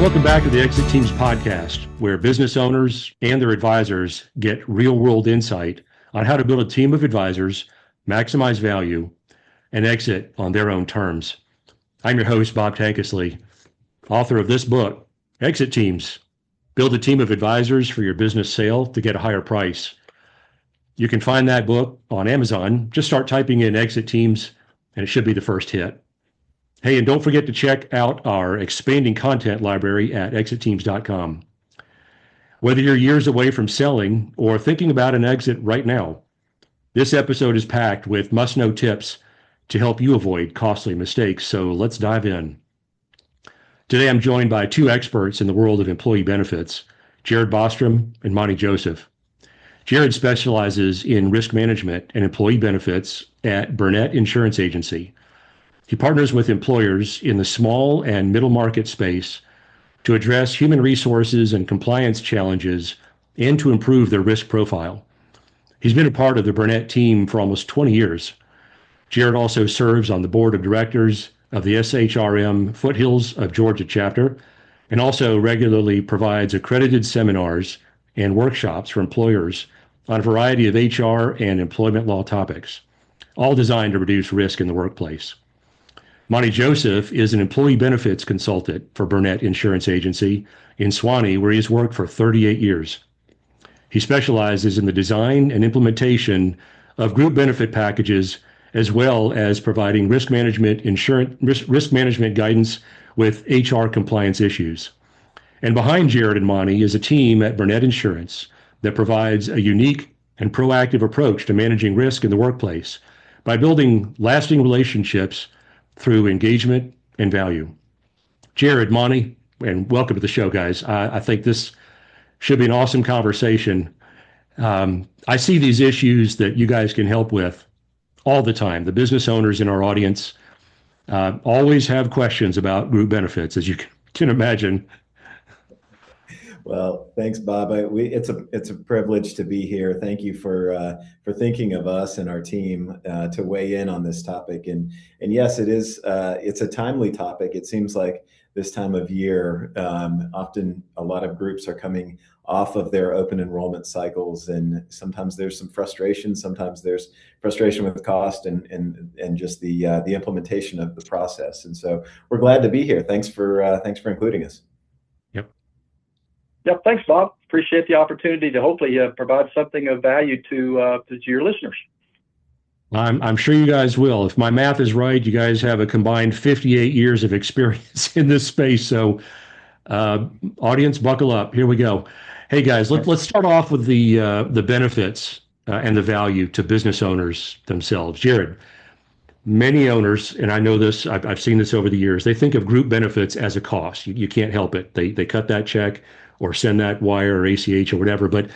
Welcome back to the Exit Teams podcast, where business owners and their advisors get real-world insight on how to build a team of advisors, maximize value, and exit on their own terms. I'm your host, Bob Tankesley, author of this book, Exit Teams, Build a Team of Advisors for Your Business Sale to Get a Higher Price. You can find that book on Amazon. Just start typing in Exit Teams, and it should be the first hit. Hey, and don't forget to check out our expanding content library at exitteams.com. Whether you're years away from selling or thinking about an exit right now, this episode is packed with must-know tips to help you avoid costly mistakes. So let's dive in. Today, I'm joined by two experts in the world of employee benefits, Jared Bostrom and Monty Joseph. Jared specializes in risk management and employee benefits at Burnette Insurance Agency. He partners with employers in the small and middle market space to address human resources and compliance challenges and to improve their risk profile. He's been a part of the Burnette team for almost 20 years. Jared also serves on the board of directors of the SHRM Foothills of Georgia chapter and also regularly provides accredited seminars and workshops for employers on a variety of HR and employment law topics, all designed to reduce risk in the workplace. Monty Joseph is an employee benefits consultant for Burnette Insurance Agency in Suwanee, where he has worked for 38 years. He specializes in the design and implementation of group benefit packages, as well as providing risk management guidance with HR compliance issues. And behind Jared and Monty is a team at Burnette Insurance that provides a unique and proactive approach to managing risk in the workplace by building lasting relationships through engagement and value. Jared, Monty, and welcome to the show, guys. I think this should be an awesome conversation. I see these issues that you guys can help with all the time. The business owners in our audience always have questions about group benefits, as you can imagine. Well, thanks, Bob. It's a privilege to be here. Thank you for thinking of us and our team to weigh in on this topic. And yes, it's a timely topic. It seems like this time of year, often a lot of groups are coming off of their open enrollment cycles, and sometimes there's some frustration. Sometimes there's frustration with cost and just the implementation of the process. And so we're glad to be here. Thanks for including us. Yep, thanks, Bob. Appreciate the opportunity to hopefully provide something of value to your listeners. I'm sure you guys will. If my math is right, you guys have a combined 58 years of experience in this space. So, audience, buckle up. Here we go. Hey, guys, let's start off with the benefits and the value to business owners themselves. Jared, many owners, and I know this, I've seen this over the years, they think of group benefits as a cost. You can't help it. They cut that check or send that wire or ACH or whatever. But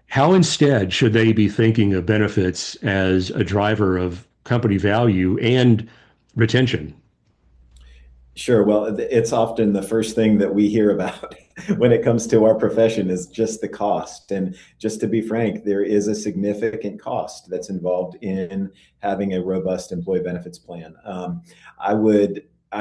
how instead should they be thinking of benefits as a driver of company value and retention? Sure. Well, it's often the first thing that we hear about when it comes to our profession is just the cost. And just to be frank, there is a significant cost that's involved in having a robust employee benefits plan. I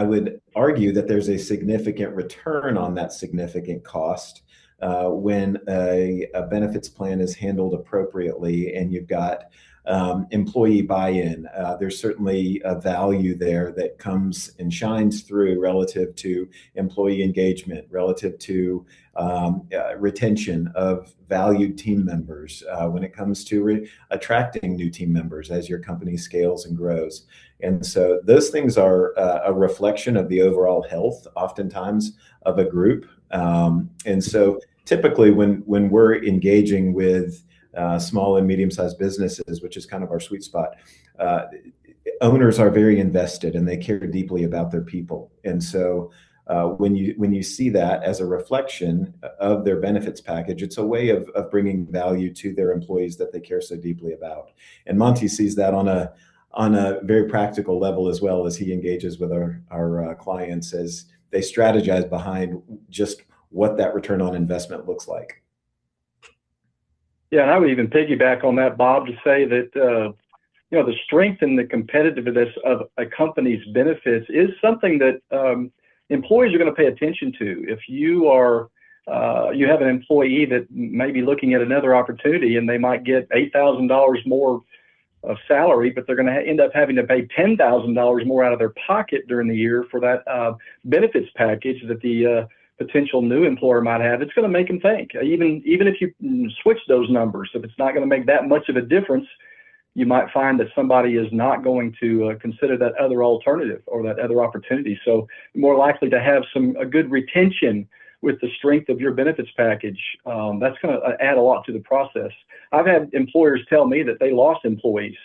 would argue that there's a significant return on that significant cost when a benefits plan is handled appropriately and you've got employee buy-in. There's certainly a value there that comes and shines through relative to employee engagement, relative to retention of valued team members, when it comes to attracting new team members as your company scales and grows. And so those things are a reflection of the overall health, oftentimes, of a group. And so typically when we're engaging with small and medium-sized businesses, which is kind of our sweet spot, owners are very invested and they care deeply about their people. And so when you see that as a reflection of their benefits package, it's a way of bringing value to their employees that they care so deeply about. And Monty sees that on a very practical level, as well as he engages with our clients as they strategize behind just what that return on investment looks like. Yeah, and I would even piggyback on that, Bob, to say that the strength and the competitiveness of a company's benefits is something that employees are going to pay attention to. If you are you have an employee that may be looking at another opportunity and they might get $8,000 more of salary, but they're going to end up having to pay $10,000 more out of their pocket during the year for that benefits package that the potential new employer might have. It's going to make them think. Even if you switch those numbers, if it's not going to make that much of a difference, you might find that somebody is not going to consider that other alternative or that other opportunity. So more likely to have a good retention with the strength of your benefits package. That's going to add a lot to the process. I've had employers tell me that they lost employees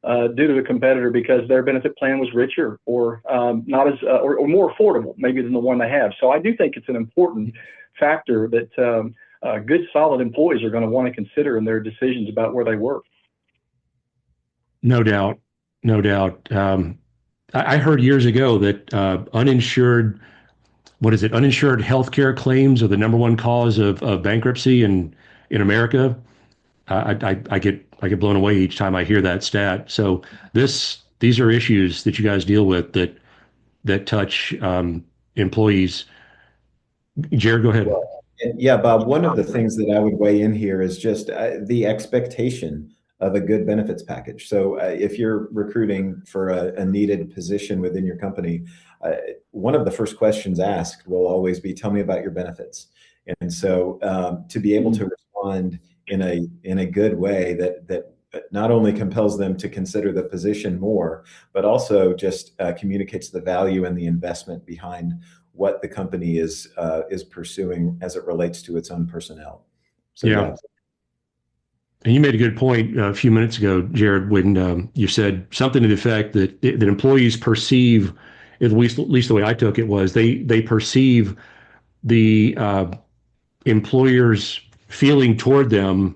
due to a competitor because their benefit plan was richer or not as or more affordable maybe than the one they have. So I do think it's an important factor that good, solid employees are going to want to consider in their decisions about where they work. No doubt. No doubt. I heard years ago that uninsured healthcare claims are the number one cause of bankruptcy in America. I get blown away each time I hear that stat. So these are issues that you guys deal with that touch employees. Jared, go ahead. Yeah, Bob, one of the things that I would weigh in here is just the expectation of a good benefits package. So if you're recruiting for a needed position within your company, one of the first questions asked will always be, tell me about your benefits. And so to be able to respond in a good way that not only compels them to consider the position more, but also just communicates the value and the investment behind what the company is pursuing as it relates to its own personnel. So, yeah. And you made a good point a few minutes ago, Jared, when you said something to the effect that employees perceive, at least the way I took it was, they perceive the employer's feeling toward them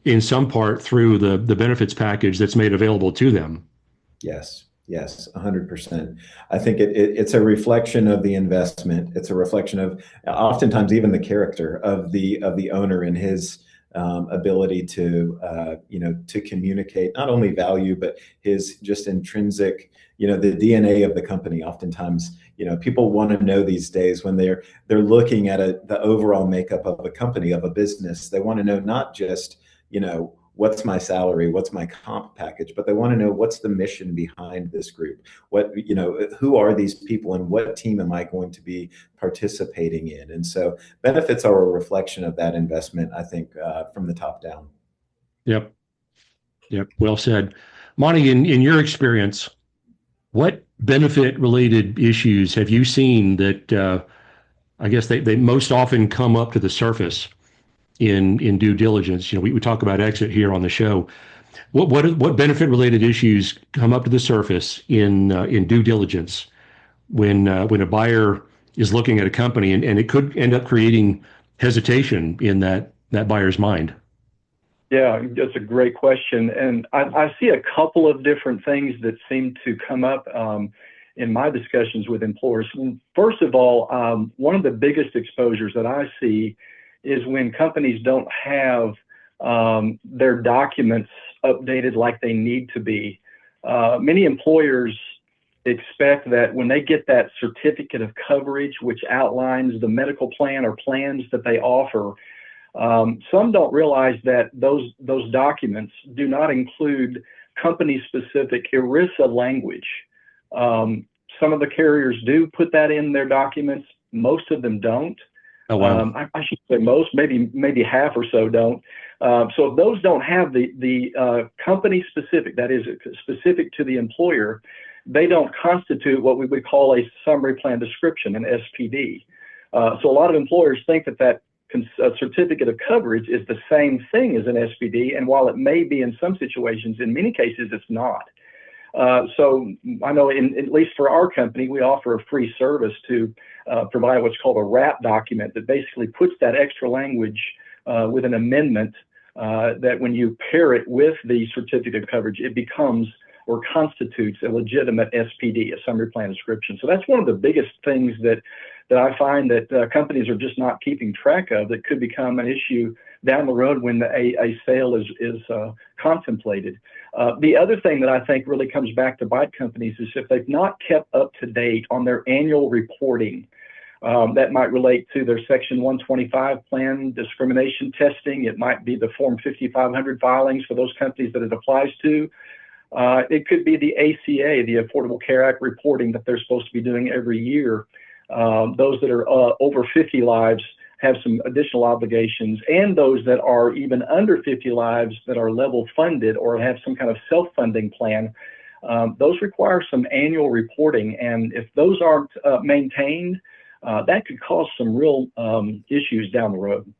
in some part through the benefits package that's made available to them. Yes, 100%. I think it's a reflection of the investment. It's a reflection of oftentimes even the character of the owner and his ability to communicate not only value, but his just intrinsic, the DNA of the company. Oftentimes, people want to know these days when they're looking at the overall makeup of a company, of a business. They want to know not just, what's my salary, what's my comp package, but they want to know what's the mission behind this group. Who are these people and what team am I going to be participating in? And so benefits are a reflection of that investment, I think, from the top down. Yep. Well said. Monty, in your experience, what benefit-related issues have you seen that I guess they most often come up to the surface in due diligence? We talk about exit here on the show. What benefit-related issues come up to the surface in due diligence when a buyer is looking at a company and it could end up creating hesitation in that buyer's mind? Yeah, that's a great question. And I see a couple of different things that seem to come up in my discussions with employers. First of all, one of the biggest exposures that I see is when companies don't have their documents updated like they need to be. Many employers expect that when they get that certificate of coverage, which outlines the medical plan or plans that they offer, some don't realize that those documents do not include company-specific ERISA language. Some of the carriers do put that in their documents. Most of them don't. Oh, wow. I should say most, maybe half or so don't. So if those don't have the company-specific, that is specific to the employer, they don't constitute what we would call a summary plan description, an SPD. So a lot of employers think that certificate of coverage is the same thing as an SPD, and while it may be in some situations, in many cases it's not. So I know at least for our company, we offer a free service to provide what's called a wrap document that basically puts that extra language with an amendment that when you pair it with the certificate of coverage, it becomes or constitutes a legitimate SPD, a summary plan description. So that's one of the biggest things that I find that companies are just not keeping track of that could become an issue down the road when a sale is contemplated. The other thing that I think really comes back to bite companies is if they've not kept up to date on their annual reporting. That might relate to their Section 125 plan, discrimination testing. It might be the Form 5500 filings for those companies that it applies to. It could be the ACA, the Affordable Care Act reporting that they're supposed to be doing every year. Those that are over 50 lives have some additional obligations, and those that are even under 50 lives that are level funded or have some kind of self-funding plan. Those require some annual reporting, and if those aren't maintained, that could cause some real issues down the road.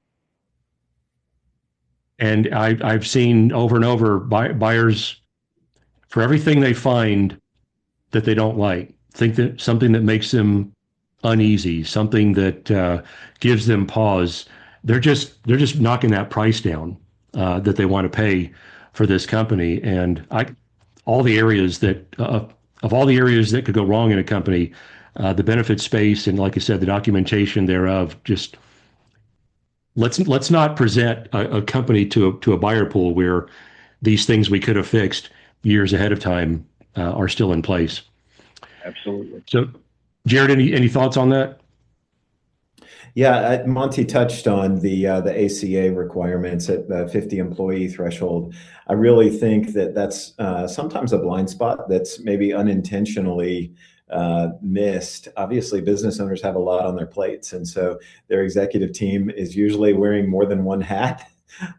And I've seen over and over buyers, for everything they find that they don't like, think that something that makes them uneasy, something that gives them pause, they're just knocking that price down that they want to pay for this company. And all the areas that of all the areas that could go wrong in a company, the benefit space and, like I said, the documentation thereof, just let's not present a company to a buyer pool where these things we could have fixed years ahead of time are still in place. Absolutely. So, Jared, any thoughts on that? Yeah, Monty touched on the ACA requirements at the 50 employee threshold. I really think that that's sometimes a blind spot that's maybe unintentionally missed. Obviously, business owners have a lot on their plates, and so their executive team is usually wearing more than one hat.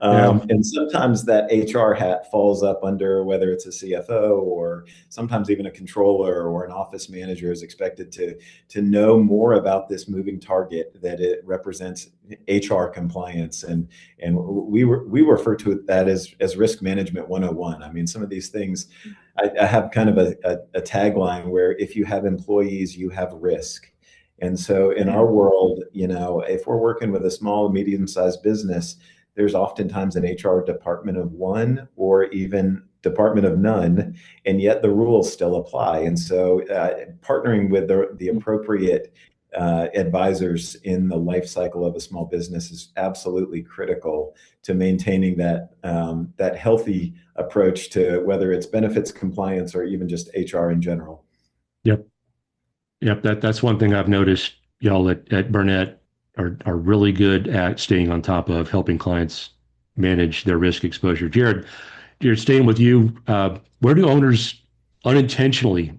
And sometimes that HR hat falls up under whether it's a CFO or sometimes even a controller or an office manager is expected to know more about this moving target that it represents HR compliance. And we refer to that as risk management 101. I mean, some of these things, I have kind of a tagline where if you have employees, you have risk. And so in our world, if we're working with a small, medium-sized business, there's oftentimes an HR department of one or even department of none, and yet the rules still apply. And so partnering with the appropriate advisors in the life cycle of a small business is absolutely critical to maintaining that healthy approach to whether it's benefits compliance or even just HR in general. Yep. That's one thing I've noticed. Y'all at Burnette are really good at staying on top of helping clients manage their risk exposure. Jared, staying with you, where do owners unintentionally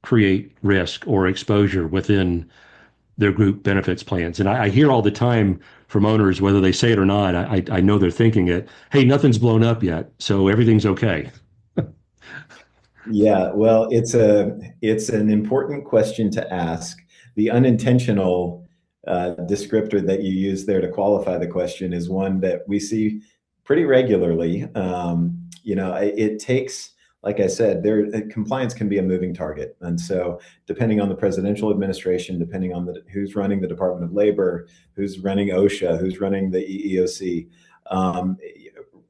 create risk or exposure within their group benefits plans? And I hear all the time from owners, whether they say it or not, I know they're thinking it, hey, nothing's blown up yet, so everything's okay. Yeah, well, it's an important question to ask. The unintentional descriptor that you use there to qualify the question is one that we see pretty regularly. It takes, like I said, compliance can be a moving target. And so depending on the presidential administration, depending on who's running the Department of Labor, who's running OSHA, who's running the EEOC,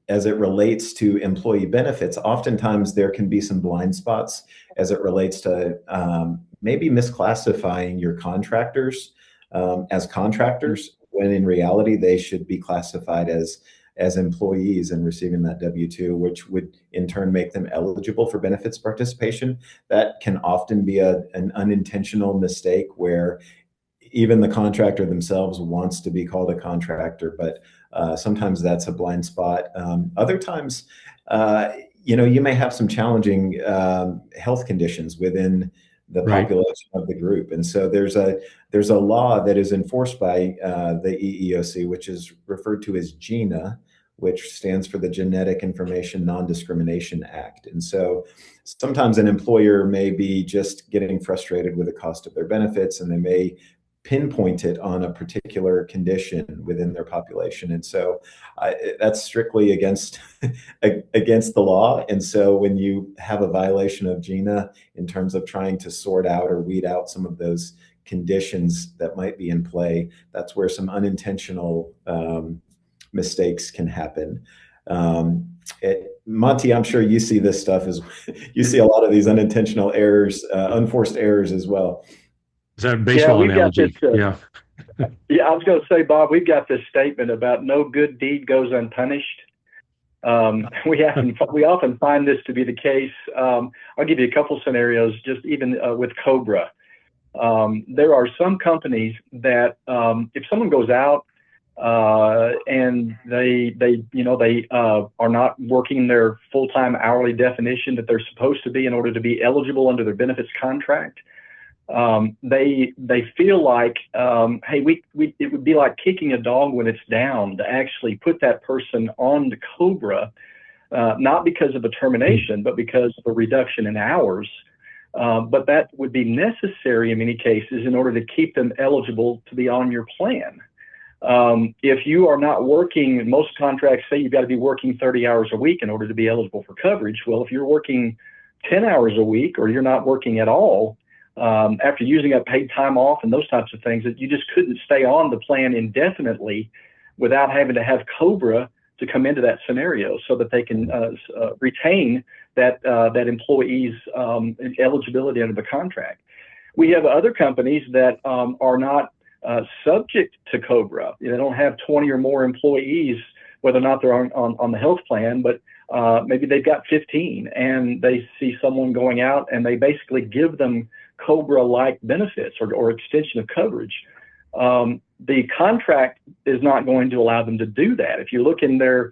as it relates to employee benefits, oftentimes there can be some blind spots as it relates to maybe misclassifying your contractors as contractors, when in reality they should be classified as employees and receiving that W-2, which would in turn make them eligible for benefits participation. That can often be an unintentional mistake where even the contractor themselves wants to be called a contractor, but sometimes that's a blind spot. Other times, you may have some challenging health conditions within the population of the group. And so there's a law that is enforced by the EEOC, which is referred to as GINA, which stands for the Genetic Information Non-Discrimination Act. And so sometimes an employer may be just getting frustrated with the cost of their benefits, and they may pinpoint it on a particular condition within their population. And so that's strictly against the law. And so when you have a violation of GINA in terms of trying to sort out or weed out some of those conditions that might be in play, that's where some unintentional mistakes can happen. Monty, I'm sure you see this stuff you see a lot of these unintentional errors, unforced errors as well. Is that a baseball analogy? Yeah. Yeah, I was going to say, Bob, we've got this statement about no good deed goes unpunished. We often find this to be the case. I'll give you a couple scenarios, just even with COBRA. There are some companies that if someone goes out and they are not working their full-time hourly definition that they're supposed to be in order to be eligible under their benefits contract, they feel like, hey, it would be like kicking a dog when it's down to actually put that person on the COBRA, not because of a termination, but because of a reduction in hours. But that would be necessary in many cases in order to keep them eligible to be on your plan. If you are not working, most contracts say you've got to be working 30 hours a week in order to be eligible for coverage. Well, if you're working 10 hours a week or you're not working at all, after using up paid time off and those types of things, that you just couldn't stay on the plan indefinitely without having to have COBRA to come into that scenario so that they can retain that employee's eligibility under the contract. We have other companies that are not subject to COBRA. They don't have 20 or more employees, whether or not they're on the health plan, but maybe they've got 15 and they see someone going out and they basically give them COBRA-like benefits or extension of coverage. The contract is not going to allow them to do that. If you look in their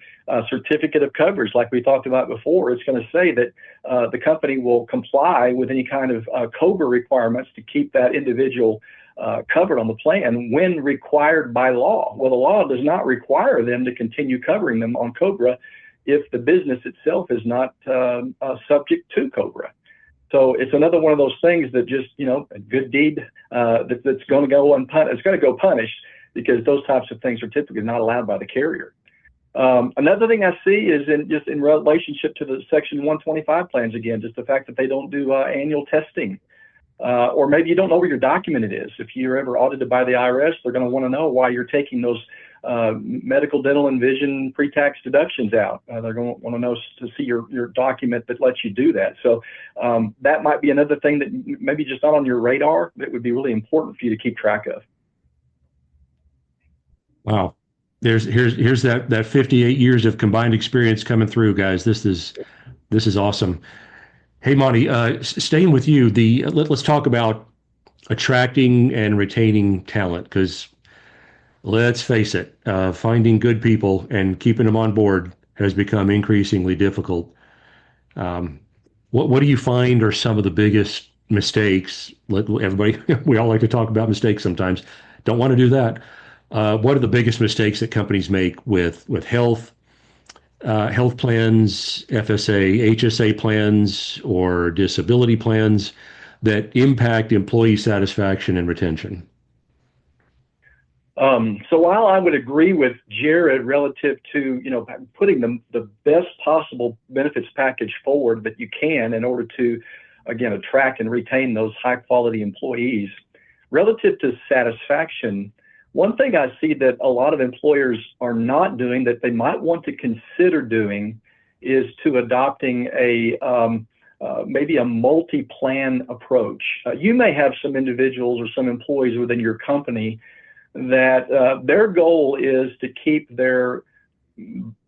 certificate of coverage, like we talked about before, it's going to say that the company will comply with any kind of COBRA requirements to keep that individual covered on the plan when required by law. Well, the law does not require them to continue covering them on COBRA if the business itself is not subject to COBRA. So it's another one of those things that just, a good deed that's going to go unpunished. It's going to go punished because those types of things are typically not allowed by the carrier. Another thing I see is in relationship to the Section 125 plans, again, just the fact that they don't do annual testing. Or maybe you don't know where your document is. If you're ever audited by the IRS, they're going to want to know why you're taking those medical, dental, and vision pre-tax deductions out. They're going to want to know to see your document that lets you do that. So that might be another thing that maybe just not on your radar that would be really important for you to keep track of. Wow. Here's that 58 years of combined experience coming through, guys. This is awesome. Hey, Monty, staying with you, let's talk about attracting and retaining talent, because let's face it, finding good people and keeping them on board has become increasingly difficult. What do you find are some of the biggest mistakes? Everybody, we all like to talk about mistakes sometimes. Don't want to do that. What are the biggest mistakes that companies make with health plans, FSA, HSA plans, or disability plans that impact employee satisfaction and retention? So while I would agree with Jared relative to, putting the best possible benefits package forward that you can in order to, again, attract and retain those high quality employees, relative to satisfaction, one thing I see that a lot of employers are not doing that they might want to consider doing is to adopting maybe a multi-plan approach. You may have some individuals or some employees within your company that their goal is to keep their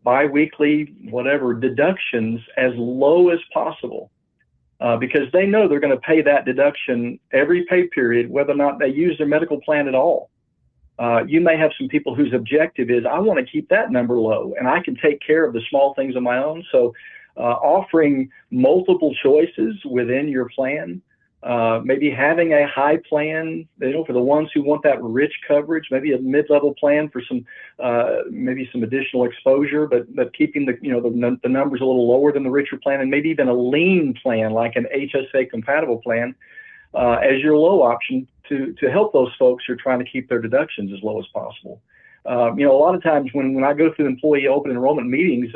biweekly, whatever, deductions as low as possible because they know they're going to pay that deduction every pay period, whether or not they use their medical plan at all. You may have some people whose objective is, I want to keep that number low and I can take care of the small things on my own. So offering multiple choices within your plan, maybe having a high plan, for the ones who want that rich coverage, maybe a mid-level plan for maybe some additional exposure, but keeping the numbers a little lower than the richer plan, and maybe even a lean plan like an HSA compatible plan as your low option to help those folks who are trying to keep their deductions as low as possible. A lot of times when I go through employee open enrollment meetings,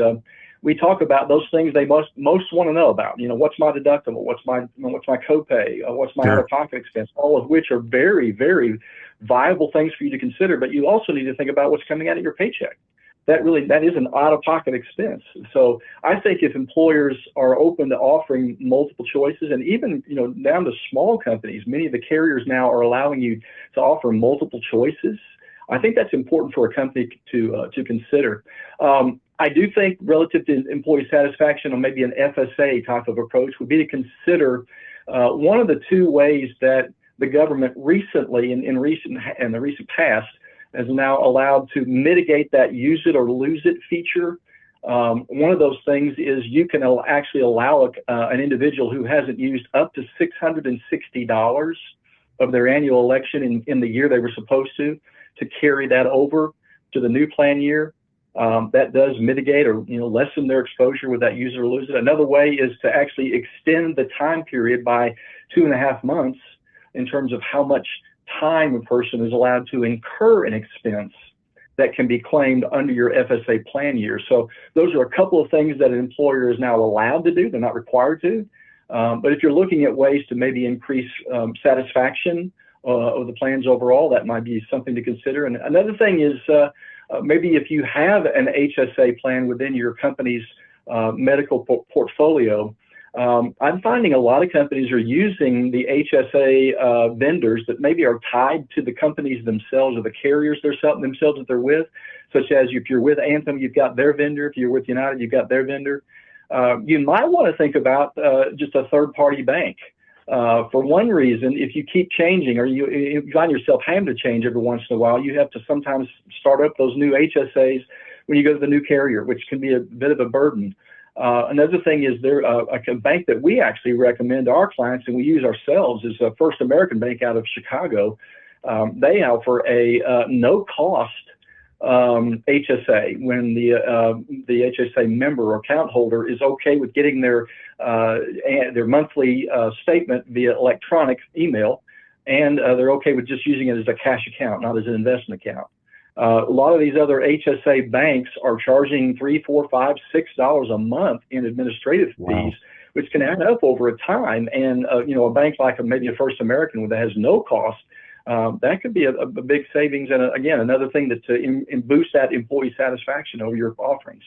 we talk about those things they most want to know about. What's my deductible? What's my copay? What's my out-of-pocket expense? All of which are very, very viable things for you to consider. But you also need to think about what's coming out of your paycheck. that is an out-of-pocket expense. So I think if employers are open to offering multiple choices, and even down to small companies, many of the carriers now are allowing you to offer multiple choices. I think that's important for a company to consider. I do think relative to employee satisfaction, or maybe an FSA type of approach, would be to consider one of the two ways that the government recently, in the recent past, has now allowed to mitigate that use it or lose it feature. One of those things is you can actually allow an individual who hasn't used up to $660 of their annual election in the year they were supposed to carry that over to the new plan year. That does mitigate or lessen their exposure with that use it or lose it. Another way is to actually extend the time period by 2.5 months in terms of how much time a person is allowed to incur an expense that can be claimed under your FSA plan year. So those are a couple of things that an employer is now allowed to do. They're not required to. But if you're looking at ways to maybe increase satisfaction of the plans overall, that might be something to consider. And another thing is maybe if you have an HSA plan within your company's medical portfolio, I'm finding a lot of companies are using the HSA vendors that maybe are tied to the companies themselves or the carriers themselves that they're with, such as if you're with Anthem, you've got their vendor. If you're with United, you've got their vendor. You might want to think about just a third-party bank. For one reason, if you keep changing or you find yourself having to change every once in a while, you have to sometimes start up those new HSAs when you go to the new carrier, which can be a bit of a burden. Another thing is there a bank that we actually recommend to our clients and we use ourselves is First American Bank out of Chicago. They offer a no-cost HSA when the HSA member or account holder is okay with getting their monthly statement via electronic email, and they're okay with just using it as a cash account, not as an investment account. A lot of these other HSA banks are charging $3, $4, $5, $6 a month in administrative fees, which can add up over a time. And a bank like maybe a First American that has no cost, that could be a big savings. And again, another thing to boost that employee satisfaction over your offerings.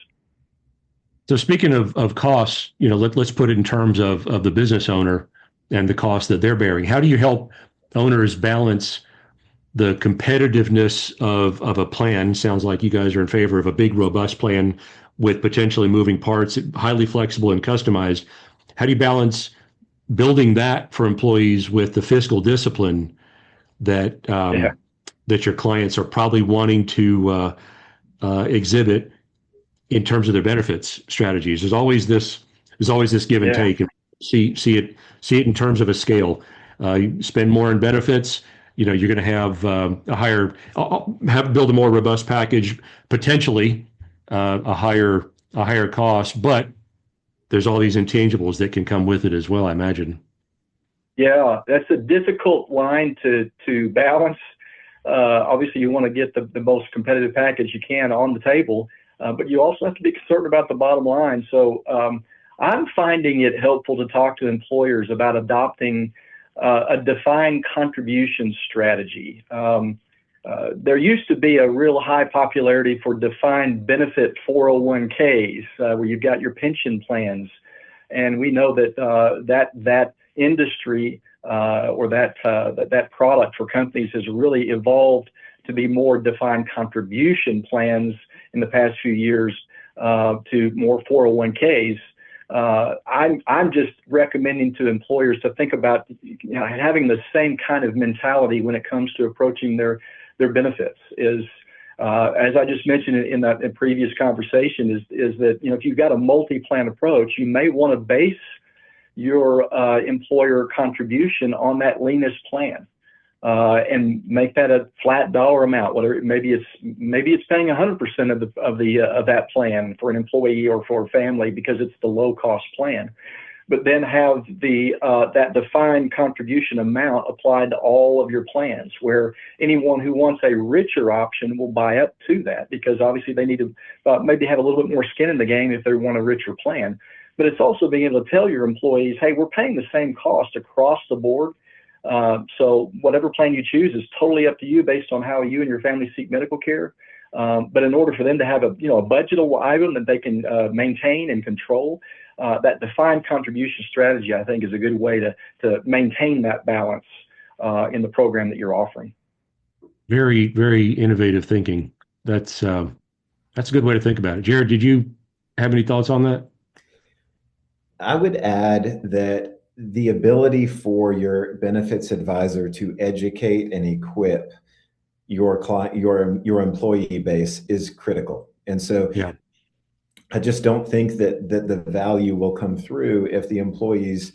So speaking of costs, let's put it in terms of the business owner and the cost that they're bearing. How do you help owners balance the competitiveness of a plan? Sounds like you guys are in favor of a big, robust plan with potentially moving parts, highly flexible and customized. How do you balance building that for employees with the fiscal discipline that that your clients are probably wanting to exhibit in terms of their benefits strategies? There's always this give and take, and see it in terms of a scale. You spend more in benefits, you're going to have build a more robust package, potentially a higher cost, but there's all these intangibles that can come with it as well, I imagine. Yeah, that's a difficult line to balance. Obviously, you want to get the most competitive package you can on the table, but you also have to be concerned about the bottom line. So I'm finding it helpful to talk to employers about adopting a defined contribution strategy. There used to be a real high popularity for defined benefit 401ks, where you've got your pension plans, and we know that that industry or that product for companies has really evolved to be more defined contribution plans in the past few years to more 401ks. I'm just recommending to employers to think about having the same kind of mentality when it comes to approaching their benefits. As I just mentioned in that previous conversation, is that if you've got a multi-plan approach, you may want to base your employer contribution on that leanest plan and make that a flat dollar amount. Whether maybe it's paying 100% of that plan for an employee or for a family because it's the low cost plan, but then have that defined contribution amount applied to all of your plans, where anyone who wants a richer option will buy up to that, because obviously they need to maybe have a little bit more skin in the game if they want a richer plan. But it's also being able to tell your employees, hey, we're paying the same cost across the board. So whatever plan you choose is totally up to you based on how you and your family seek medical care. But in order for them to have a budgetable item that they can maintain and control, that defined contribution strategy, I think, is a good way to maintain that balance in the program that you're offering. Very, very innovative thinking. That's a good way to think about it. Jared, did you have any thoughts on that? I would add that the ability for your benefits advisor to educate and equip your client, your employee base is critical. And so Yeah. I just don't think that the value will come through if the employees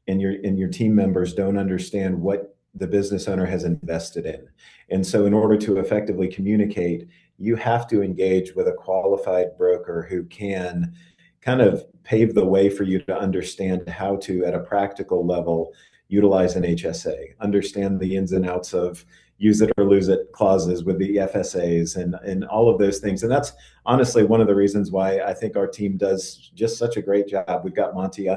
and your team members don't understand what the business owner has invested in. And so in order to effectively communicate, you have to engage with a qualified broker who can kind of pave the way for you to understand how to, at a practical level, utilize an HSA, understand the ins and outs of use it or lose it clauses with the FSAs and all of those things. And that's honestly one of the reasons why I think our team does just such a great job. We've got Monty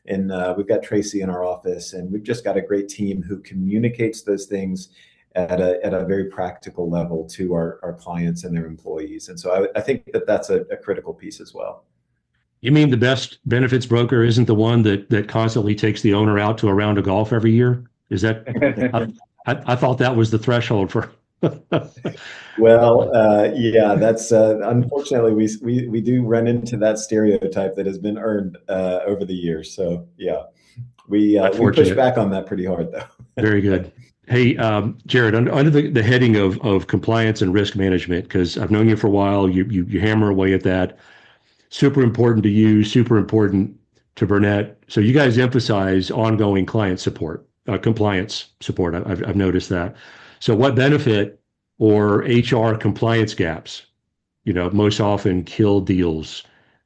and we've got Tracy in our office, and we've just got a great team who communicates those things at a very practical level to our clients and their employees. And so I think that that's a critical piece as well. You mean the best benefits broker isn't the one that constantly takes the owner out to a round of golf every year? Is that? I thought that was the threshold for. Well, yeah, that's unfortunately we do run into that stereotype that has been earned over the years. So yeah, we push back on that pretty hard though. Very good. Hey, Jared, under the heading of compliance and risk management, because I've known you for a while, you hammer away at that. Super important to you, super important to Burnette. So you guys emphasize ongoing client support, compliance support. I've noticed that. So what benefit or HR compliance gaps, most often kill deals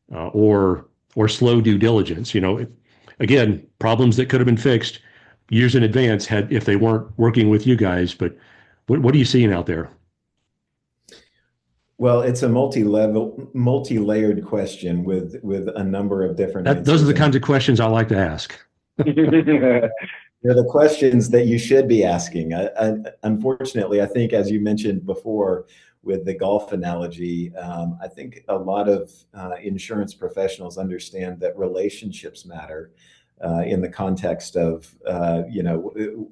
or slow due diligence? Again, problems that could have been fixed years in advance if they weren't working with you guys. But what are you seeing out there? Well, it's a multi-layered question with a number of different answers. Those are the kinds of questions I like to ask. They're the questions that you should be asking. Unfortunately, I think, as you mentioned before with the golf analogy, I think a lot of insurance professionals understand that relationships matter in the context of,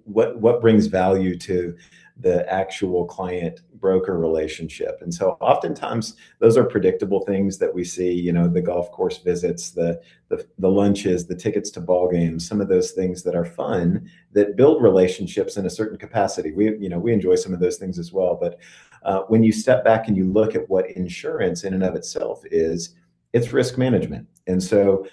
what brings value to the actual client broker relationship. And so oftentimes those are predictable things that we see, the golf course visits, the lunches, the tickets to ball games, some of those things that are fun, that build relationships in a certain capacity. We enjoy some of those things as well. But when you step back and you look at what insurance in and of itself is, it's risk management. And so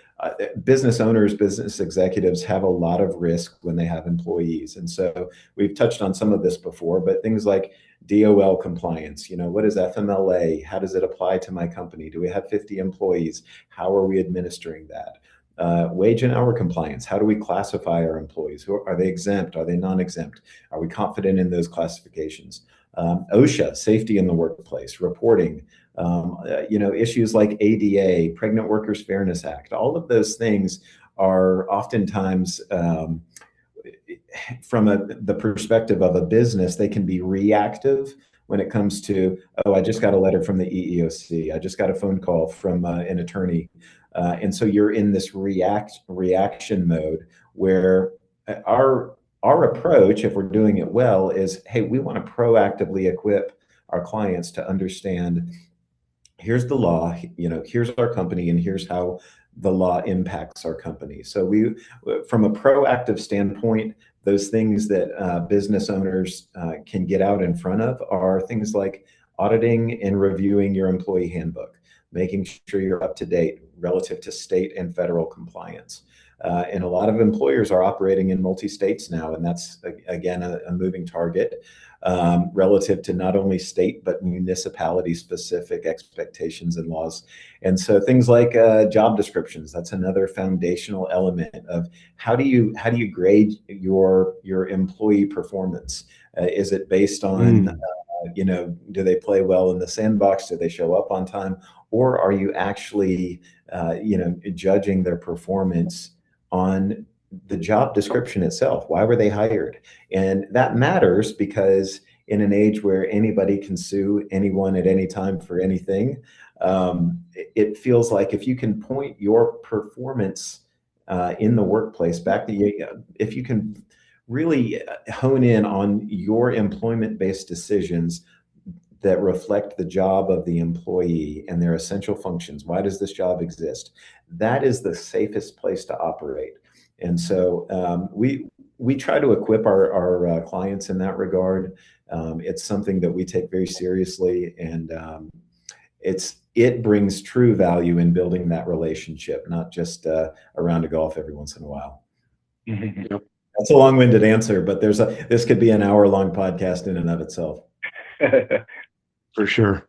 business owners, business executives have a lot of risk when they have employees. And so we've touched on some of this before, but things like DOL compliance, what is FMLA? How does it apply to my company? Do we have 50 employees? How are we administering that? Wage and hour compliance. How do we classify our employees? Are they exempt? Are they non-exempt? Are we confident in those classifications? OSHA, safety in the workplace, reporting, issues like ADA, Pregnant Workers Fairness Act. All of those things are oftentimes, from the perspective of a business, they can be reactive when it comes to, I just got a letter from the EEOC. I just got a phone call from an attorney. And so you're in this reaction mode where our approach, if we're doing it well, is, hey, we want to proactively equip our clients to understand, here's the law, here's our company, and here's how the law impacts our company. So from a proactive standpoint, those things that business owners can get out in front of are things like auditing and reviewing your employee handbook, making sure you're up to date relative to state and federal compliance. And a lot of employers are operating in multi-states now, and that's, again, a moving target relative to not only state, but municipality-specific expectations and laws. And so things like job descriptions, that's another foundational element of how do you grade your employee performance? Is it based on, do they play well in the sandbox? Do they show up on time? Or are you actually, judging their performance on the job description itself? Why were they hired? And that matters because in an age where anybody can sue anyone at any time for anything, it feels like if you can point your performance in the workplace back to you, if you can really hone in on your employment-based decisions that reflect the job of the employee and their essential functions. Why does this job exist? That is the safest place to operate. And so we try to equip our clients in that regard. It's something that we take very seriously, and it brings true value in building that relationship, not just a round of golf every once in a while. Mm-hmm. Yep. That's a long-winded answer, but this could be an hour-long podcast in and of itself. For sure.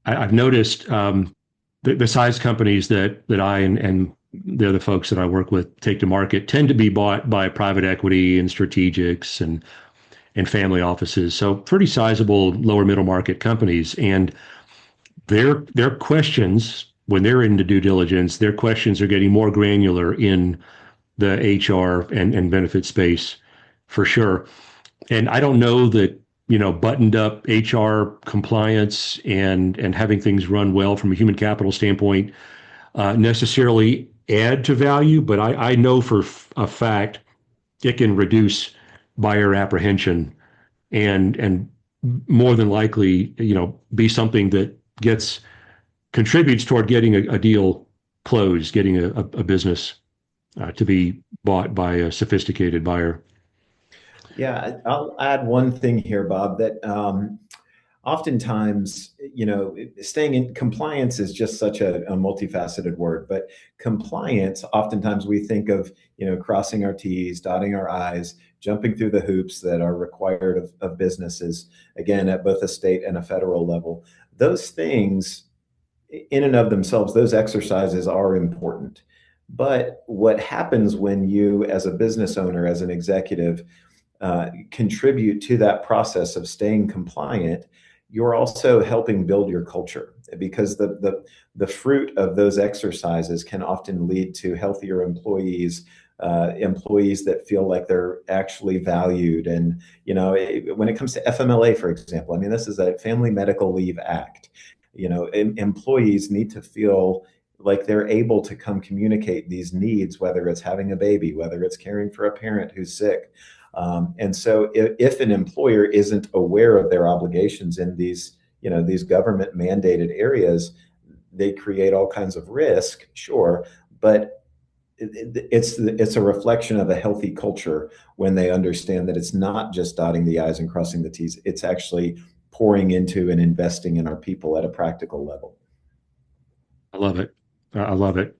I've noticed the size companies that I and they're the folks that I work with take to market tend to be bought by private equity and strategics and family offices. So pretty sizable lower middle market companies. And their questions, when they're into due diligence, their questions are getting more granular in the HR and benefit space for sure. And I don't know that, buttoned up HR compliance and having things run well from a human capital standpoint necessarily add to value, but I know for a fact it can reduce buyer apprehension and more than likely, be something that contributes toward getting a deal closed, getting a business to be bought by a sophisticated buyer. Yeah, I'll add one thing here, Bob, that oftentimes, staying in compliance is just such a multifaceted word, but compliance, oftentimes we think of, crossing our T's, dotting our I's, jumping through the hoops that are required of businesses, again, at both a state and a federal level. Those things, in and of themselves, those exercises are important. But what happens when you, as a business owner, as an executive, contribute to that process of staying compliant, you're also helping build your culture, because the fruit of those exercises can often lead to healthier employees, employees that feel like they're actually valued. And, when it comes to FMLA, for example, I mean, this is a Family Medical Leave Act. Employees need to feel like they're able to come communicate these needs, whether it's having a baby, whether it's caring for a parent who's sick. And so if an employer isn't aware of their obligations in these government mandated areas, they create all kinds of risk, sure, but it's a reflection of a healthy culture when they understand that it's not just dotting the I's and crossing the T's, it's actually pouring into and investing in our people at a practical level. I love it. I love it.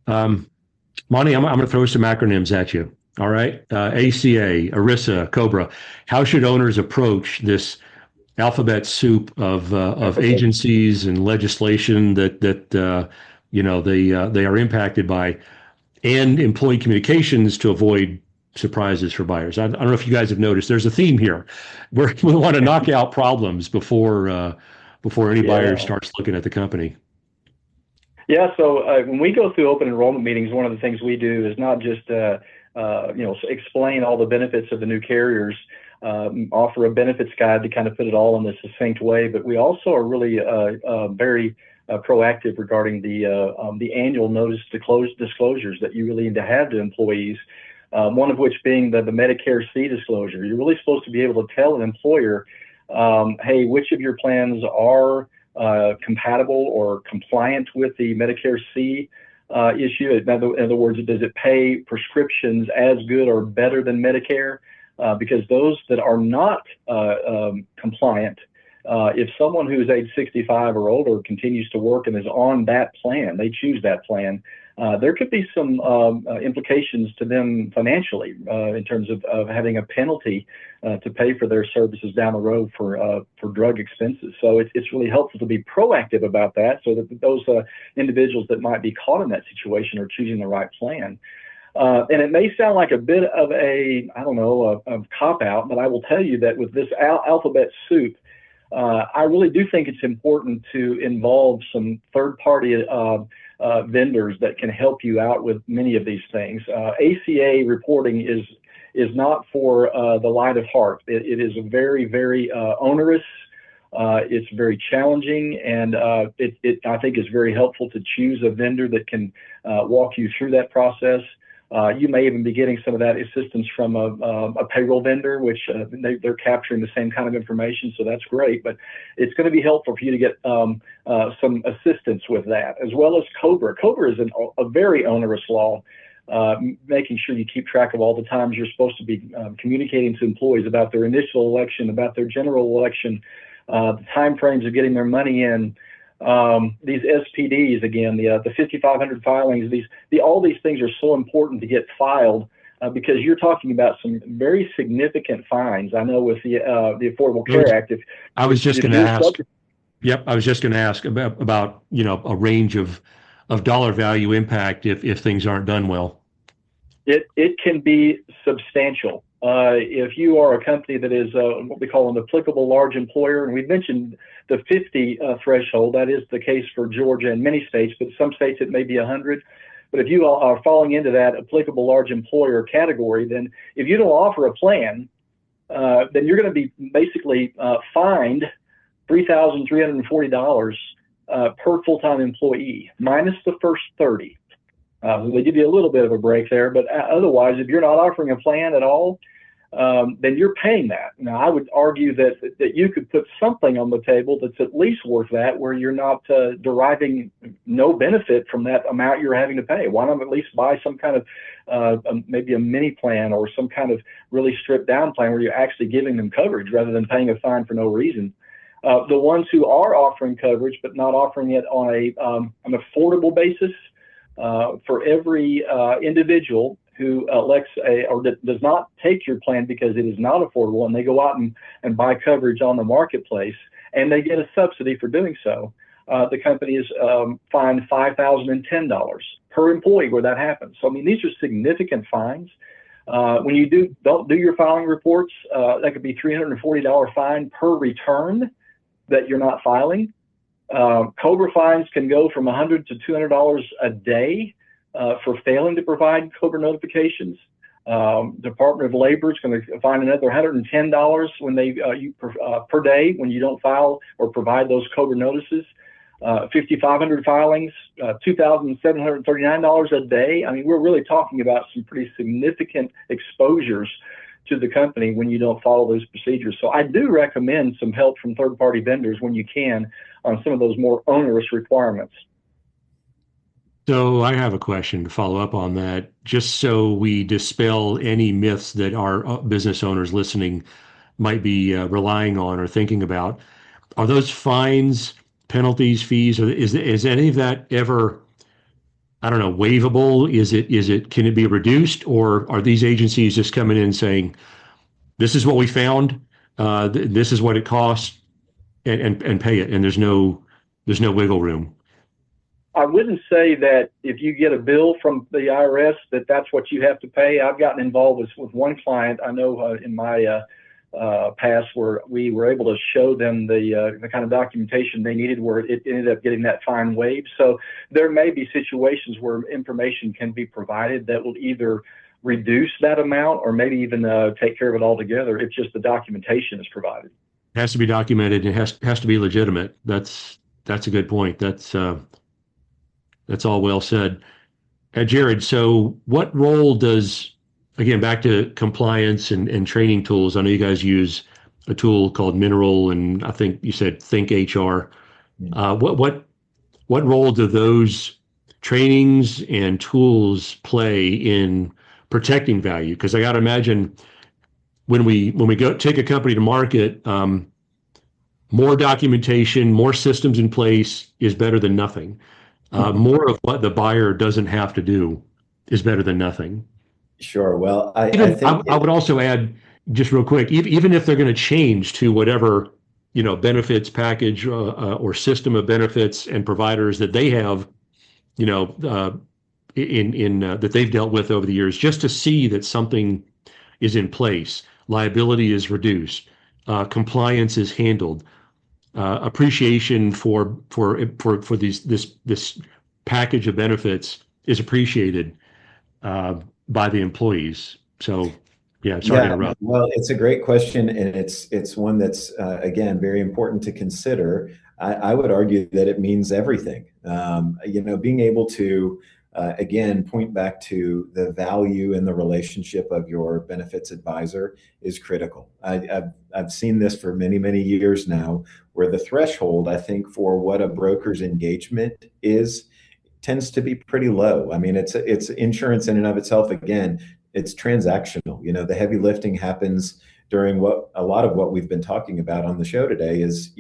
Monty, I'm going to throw some acronyms at you. All right. ACA, ERISA, COBRA. How should owners approach this alphabet soup of agencies and legislation that they are impacted by, and employee communications to avoid surprises for buyers? I don't know if you guys have noticed, there's a theme here where we want to knock out problems before any buyer starts looking at the company. Yeah. So when we go through open enrollment meetings, one of the things we do is not just explain all the benefits of the new carriers, offer a benefits guide to kind of put it all in a succinct way, but we also are really very proactive regarding the annual notice disclosures that you really need to have to employees. One of which being the Medicare C disclosure. You're really supposed to be able to tell an employer, hey, which of your plans are compatible or compliant with the Medicare C issue. In other words, does it pay prescriptions as good or better than Medicare? Because those that are not compliant, if someone who's age 65 or older continues to work and is on that plan, they choose that plan, there could be some implications to them financially in terms of having a penalty to pay for their services down the road for drug expenses. So it's really helpful to be proactive about that, so that those individuals that might be caught in that situation are choosing the right plan. And it may sound like a bit of a cop-out, but I will tell you that with this alphabet soup, I really do think it's important to involve some third-party vendors that can help you out with many of these things. ACA reporting is not for the light of heart. It is a very, very onerous. It's very challenging, and it I think is very helpful to choose a vendor that can walk you through that process. You may even be getting some of that assistance from a payroll vendor, which they're capturing the same kind of information, so that's great. But it's going to be helpful for you to get some assistance with that, as well as COBRA. COBRA is a very onerous law, making sure you keep track of all the times you're supposed to be communicating to employees about their initial election, about their general election, the time frames of getting their money in. These SPDs, again, the 5,500 filings, all these things are so important to get filed because you're talking about some very significant fines. I know with the Affordable Care Act. I was just going to ask. Yep, I was just going to ask about a range of dollar value impact if things aren't done well. It can be substantial. If you are a company that is what we call an applicable large employer, and we mentioned the 50 threshold, that is the case for Georgia and many states, but some states it may be 100. But if you are falling into that applicable large employer category, then if you don't offer a plan, then you're going to be basically fined $3,340 per full-time employee, minus the first 30. They give you a little bit of a break there, but otherwise, if you're not offering a plan at all, then you're paying that. Now, I would argue that you could put something on the table that's at least worth that, where you're not deriving no benefit from that amount you're having to pay. Why not at least buy some kind of maybe a mini plan or some kind of really stripped down plan where you're actually giving them coverage rather than paying a fine for no reason. The ones who are offering coverage but not offering it on an affordable basis, for every individual who elects or does not take your plan because it is not affordable, and they go out and buy coverage on the marketplace, and they get a subsidy for doing so, the company is fined $5,010 per employee where that happens. So, I mean, these are significant fines. When you don't do your filing reports, that could be $340 fine per return that you're not filing. COBRA fines can go from $100 to $200 a day for failing to provide COBRA notifications. Department of Labor is going to fine another $110 when per day when you don't file or provide those COBRA notices. 5,500 filings, $2,739 a day. I mean, we're really talking about some pretty significant exposures to the company when you don't follow those procedures. So I do recommend some help from third-party vendors when you can on some of those more onerous requirements. So I have a question to follow up on that, just so we dispel any myths that our business owners listening might be relying on or thinking about. Are those fines, penalties, fees, or is any of that ever, I don't know, waivable? Can it be reduced, or are these agencies just coming in saying, this is what we found, this is what it costs, and pay it, and there's no wiggle room? I wouldn't say that if you get a bill from the IRS that's what you have to pay. I've gotten involved with one client I know in my past where we were able to show them the kind of documentation they needed where it ended up getting that fine waived. So there may be situations where information can be provided that will either reduce that amount or maybe even take care of it altogether if just the documentation is provided. It has to be documented. It has to be legitimate. That's a good point. That's all well said. Jared, so what role does, again, back to compliance and training tools, I know you guys use a tool called Mineral, and I think you said Think HR. What role do those trainings and tools play in protecting value? Because I got to imagine when we go take a company to market, more documentation, more systems in place is better than nothing. More of what the buyer doesn't have to do is better than nothing. Sure. Well, I think I would also add, just real quick, even if they're going to change to whatever benefits package or system of benefits and providers that they have, that they've dealt with over the years, just to see that something is in place, liability is reduced, compliance is handled, appreciation for this package of benefits is appreciated by the employees. So Yeah, sorry to Yeah, interrupt. well, it's a great question, and it's one that's again very important to consider. I would argue that it means everything. Being able to again point back to the value and the relationship of your benefits advisor is critical. I've seen this for many years now, where the threshold, I think, for what a broker's engagement is tends to be pretty low. I mean, it's insurance in and of itself. Again, it's transactional. The heavy lifting happens during what a lot of what we've been talking about on the show today is,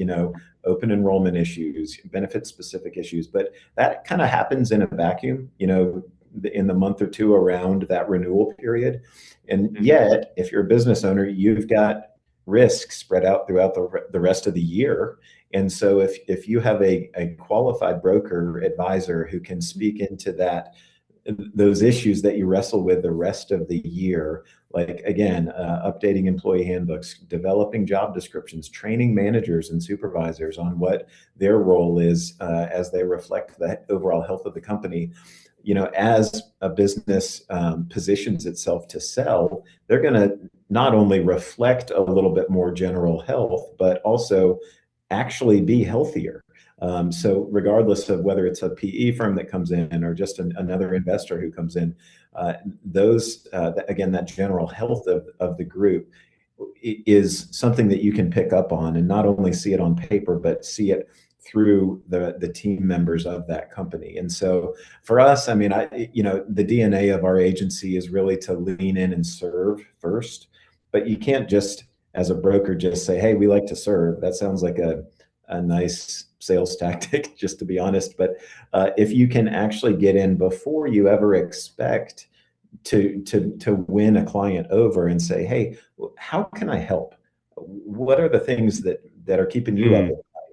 open enrollment issues, benefit specific issues. But that kind of happens in a vacuum, in the month or two around that renewal period. And yet, if you're a business owner, you've got risk spread out throughout the rest of the year. And so if you have a qualified broker advisor who can speak into those issues that you wrestle with the rest of the year, like again, updating employee handbooks, developing job descriptions, training managers and supervisors on what their role is as they reflect the overall health of the company. As a business positions itself to sell, they're going to not only reflect a little bit more general health, but also actually be healthier. So regardless of whether it's a PE firm that comes in or just another investor who comes in, again, that general health of the group is something that you can pick up on and not only see it on paper, but see it through the team members of that company. And so for us, I mean, the DNA of our agency is really to lean in and serve first, but you can't just, as a broker, just say, hey, we like to serve. That sounds like a nice sales tactic, just to be honest. But if you can actually get in before you ever expect to win a client over and say, hey, how can I help? What are the things that are keeping you up?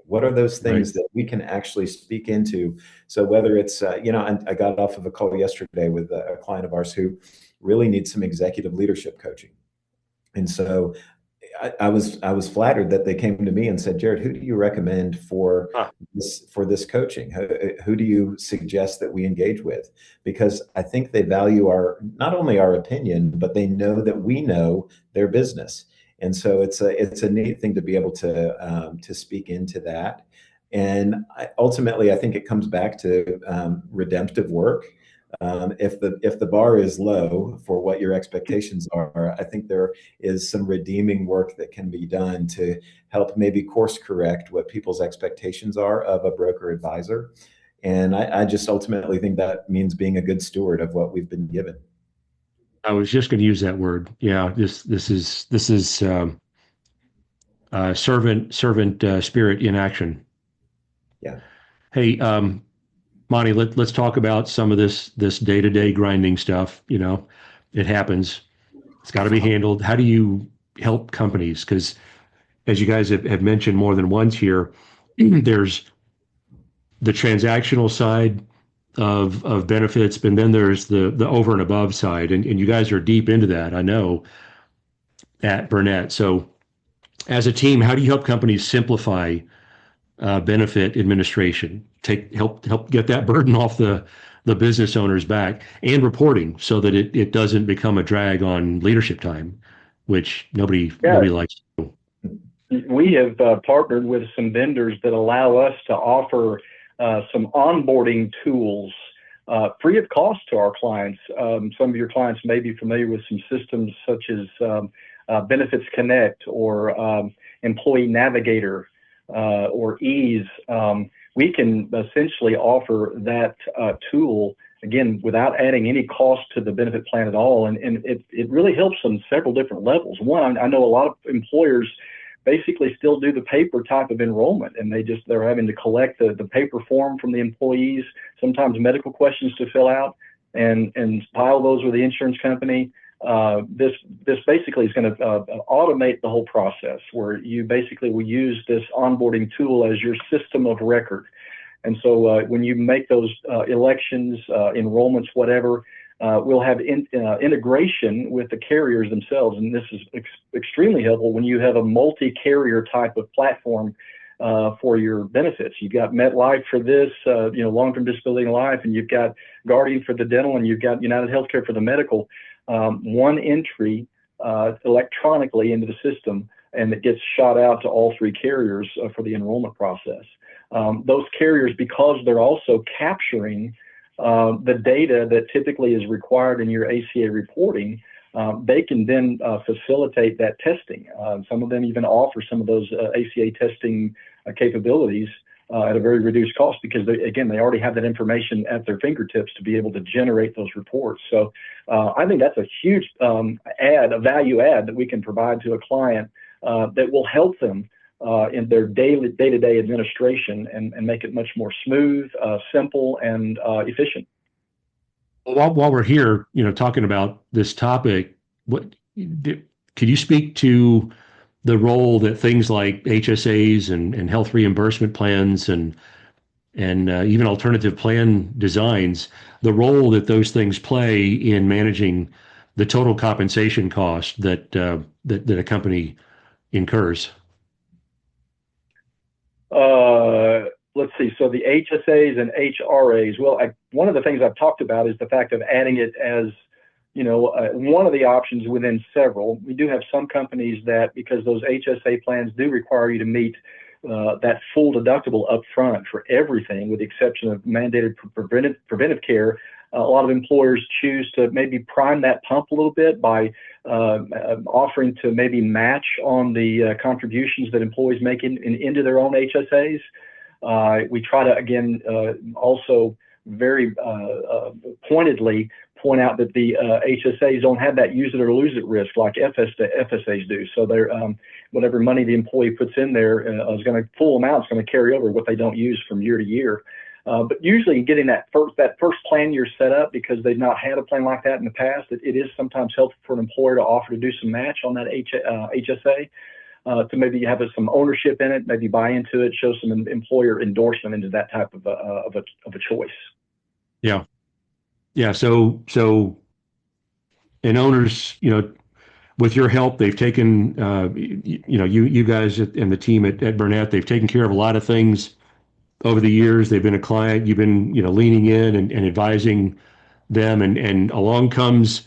What are those things that we can actually speak into? So whether it's, I got off of a call yesterday with a client of ours who really needs some executive leadership coaching. And so I was flattered that they came to me and said, Jared, who do you recommend for this coaching? Who do you suggest that we engage with? Because I think they value not only our opinion, but they know that we know their business. And so it's a neat thing to be able to speak into that. And ultimately, I think it comes back to redemptive work. If the bar is low for what your expectations are, I think there is some redeeming work that can be done to help maybe course correct what people's expectations are of a broker advisor. And I just ultimately think that means being a good steward of what we've been given. I was just going to use that word. Yeah, this is servant spirit in action. Yeah. Hey, Monty, let's talk about some of this day-to-day grinding stuff. It happens. It's got to be handled. How do you help companies? Because as you guys have mentioned more than once here, there's the transactional side of benefits, but then there's the over and above side, and you guys are deep into that, I know, at Burnette. So as a team, how do you help companies simplify benefit administration, help get that burden off the business owner's back, and reporting so that it doesn't become a drag on leadership time, which nobody likes to do. We have partnered with some vendors that allow us to offer some onboarding tools free of cost to our clients. Some of your clients may be familiar with some systems such as Benefits Connect or Employee Navigator or Ease. We can essentially offer that tool, again, without adding any cost to the benefit plan at all. And it really helps on several different levels. One, I know a lot of employers basically still do the paper type of enrollment, and they're having to collect the paper form from the employees, sometimes medical questions to fill out, and file those with the insurance company. This basically is going to automate the whole process, where you basically will use this onboarding tool as your system of record. And so when you make those elections, enrollments, whatever, we'll have integration with the carriers themselves. And this is extremely helpful when you have a multi-carrier type of platform for your benefits. You've got MetLife for this, long-term disability and life, and you've got Guardian for the dental, and you've got United Healthcare for the medical. One entry electronically into the system, and it gets shot out to all three carriers for the enrollment process. Those carriers, because they're also capturing the data that typically is required in your ACA reporting, they can then facilitate that testing. Some of them even offer some of those ACA testing capabilities at a very reduced cost, because they already have that information at their fingertips to be able to generate those reports. So I think that's a huge a value add that we can provide to a client that will help them in their day-to-day administration and make it much more smooth, simple, and efficient. While we're here, talking about this topic, could you speak to the role that things like HSAs and health reimbursement plans and even alternative plan designs, the role that those things play in managing the total compensation cost that a company incurs? Let's see. So the HSAs and HRAs. Well, one of the things I've talked about is the fact of adding it as one of the options within several. We do have some companies that, because those HSA plans do require you to meet that full deductible up front for everything, with the exception of mandated preventive care. A lot of employers choose to maybe prime that pump a little bit by offering to maybe match on the contributions that employees make into their own HSAs. We try to, again, also very pointedly point out that the HSAs don't have that use it or lose it risk like FSAs do. So they're whatever money the employee puts in there is going to, full amount is going to carry over what they don't use from year to year. But usually getting that first plan year set up, because they've not had a plan like that in the past, it is sometimes helpful for an employer to offer to do some match on that HSA. To maybe have some ownership in it, maybe buy into it, show some employer endorsement into that type of a choice. Yeah. So, and owners, with your help, they've taken, you guys and the team at Burnette, they've taken care of a lot of things over the years. They've been a client. You've been, leaning in and advising them, and along comes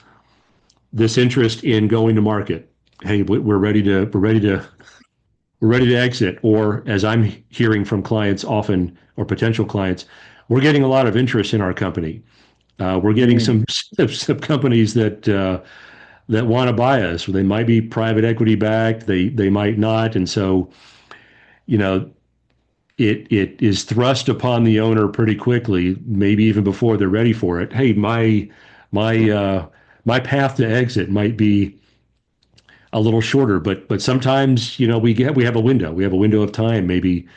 this interest in going to market. Hey, we're ready to exit. Or, as I'm hearing from clients often, or potential clients, we're getting a lot of interest in our company. We're getting some companies that want to buy us. They might be private equity backed. They might not. And so, it is thrust upon the owner pretty quickly, maybe even before they're ready for it. Hey, my path to exit might be a little shorter, but sometimes, we have a window. We have a window of time, maybe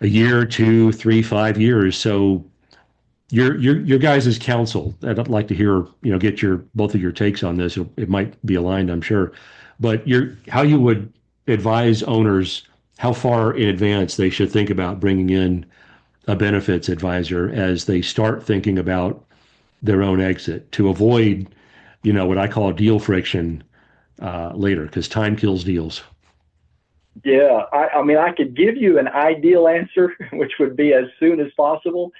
a year, 2, 3, 5 years. So your guys' counsel, I'd like to hear, get both of your takes on this. It might be aligned, I'm sure, but how you would advise owners how far in advance they should think about bringing in a benefits advisor as they start thinking about their own exit, to avoid, what I call deal friction later, because time kills deals. Yeah, I mean, I could give you an ideal answer, which would be as soon as possible.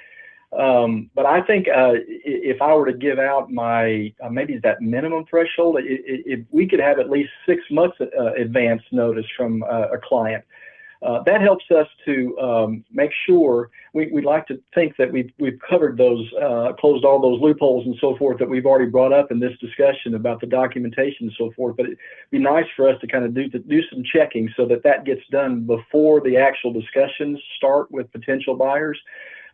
But I think if I were to give out my maybe that minimum threshold, if we could have at least 6 months advance notice from a client, that helps us to make sure we'd like to think that we've covered those, closed all those loopholes and so forth that we've already brought up in this discussion about the documentation and so forth. But it'd be nice for us to kind of do some checking so that gets done before the actual discussions start with potential buyers.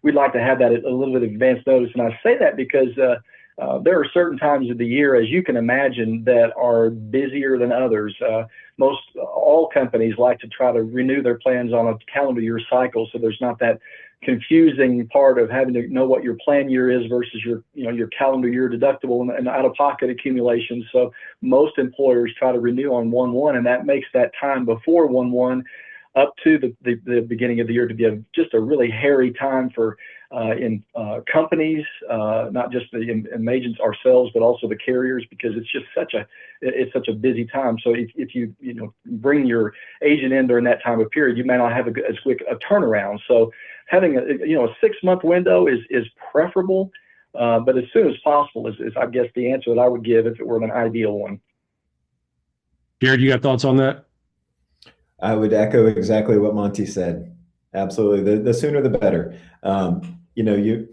We'd like to have that a little bit of advance notice. And I say that because there are certain times of the year, as you can imagine, that are busier than others. All companies like to try to renew their plans on a calendar year cycle, so there's not that confusing part of having to know what your plan year is versus your calendar year deductible and out-of-pocket accumulation. So most employers try to renew on 1/1, and that makes that time before 1/1 up to the beginning of the year to be just a really hairy time for companies, not just the agents ourselves, but also the carriers, because it's just such a busy time. So if you bring your agent in during that time of period, you may not have as quick a turnaround. So having a 6-month window is preferable, but as soon as possible is I guess the answer that I would give if it were an ideal one. Jared, you got thoughts on that? I would echo exactly what Monty said. Absolutely. The sooner the better. The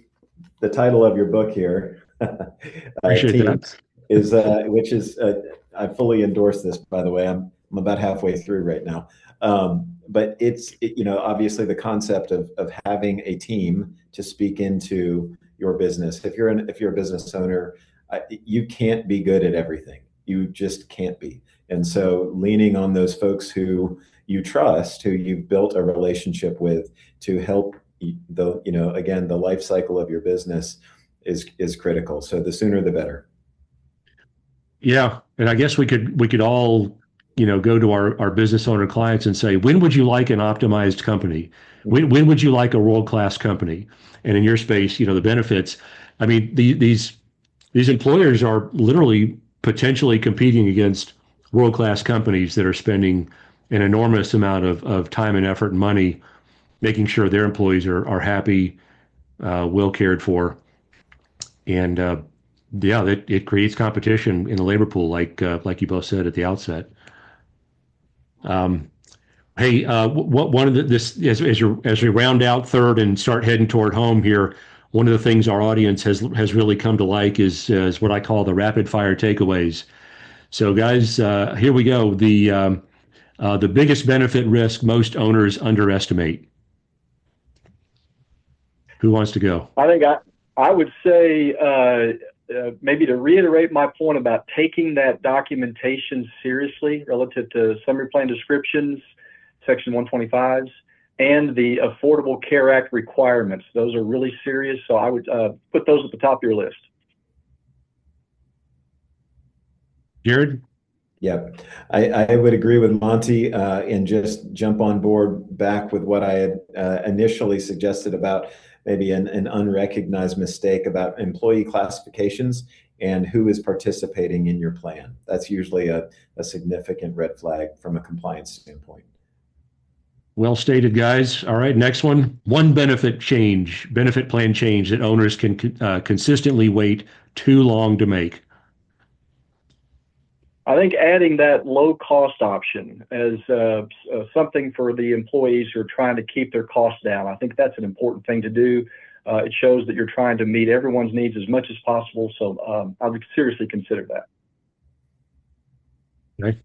title of your book here, Appreciate Team, that. is which is I fully endorse this, by the way. I'm about halfway through right now. But obviously the concept of having a team to speak into your business. If you're a business owner, you can't be good at everything. You just can't be. And so leaning on those folks who you trust, who you've built a relationship with, to help the life cycle of your business is critical. So the sooner the better. Yeah, and I guess we could all, go to our business owner clients and say, when would you like an optimized company? When would you like a world-class company? And in your space, the benefits. I mean, these employers are literally potentially competing against world-class companies that are spending an enormous amount of time and effort and money making sure their employees are happy, well cared for, and yeah, it creates competition in the labor pool, like you both said at the outset. Hey, one of this as we round out third and start heading toward home here, one of the things our audience has really come to like is what I call the rapid fire takeaways. So, guys, here we go. The biggest benefit risk most owners underestimate. Who wants to go? I think I would say maybe to reiterate my point about taking that documentation seriously relative to summary plan descriptions, Section 125s, and the Affordable Care Act requirements. Those are really serious, so I would put those at the top of your list. Jared? Yeah, I would agree with Monty and just jump on board back with what I had initially suggested about maybe an unrecognized mistake about employee classifications and who is participating in your plan. That's usually a significant red flag from a compliance standpoint. Well stated, guys. All right, next one. One benefit plan change that owners can consistently wait too long to make. I think adding that low cost option as something for the employees who are trying to keep their costs down. I think that's an important thing to do. It shows that you're trying to meet everyone's needs as much as possible. So I would seriously consider that. Okay.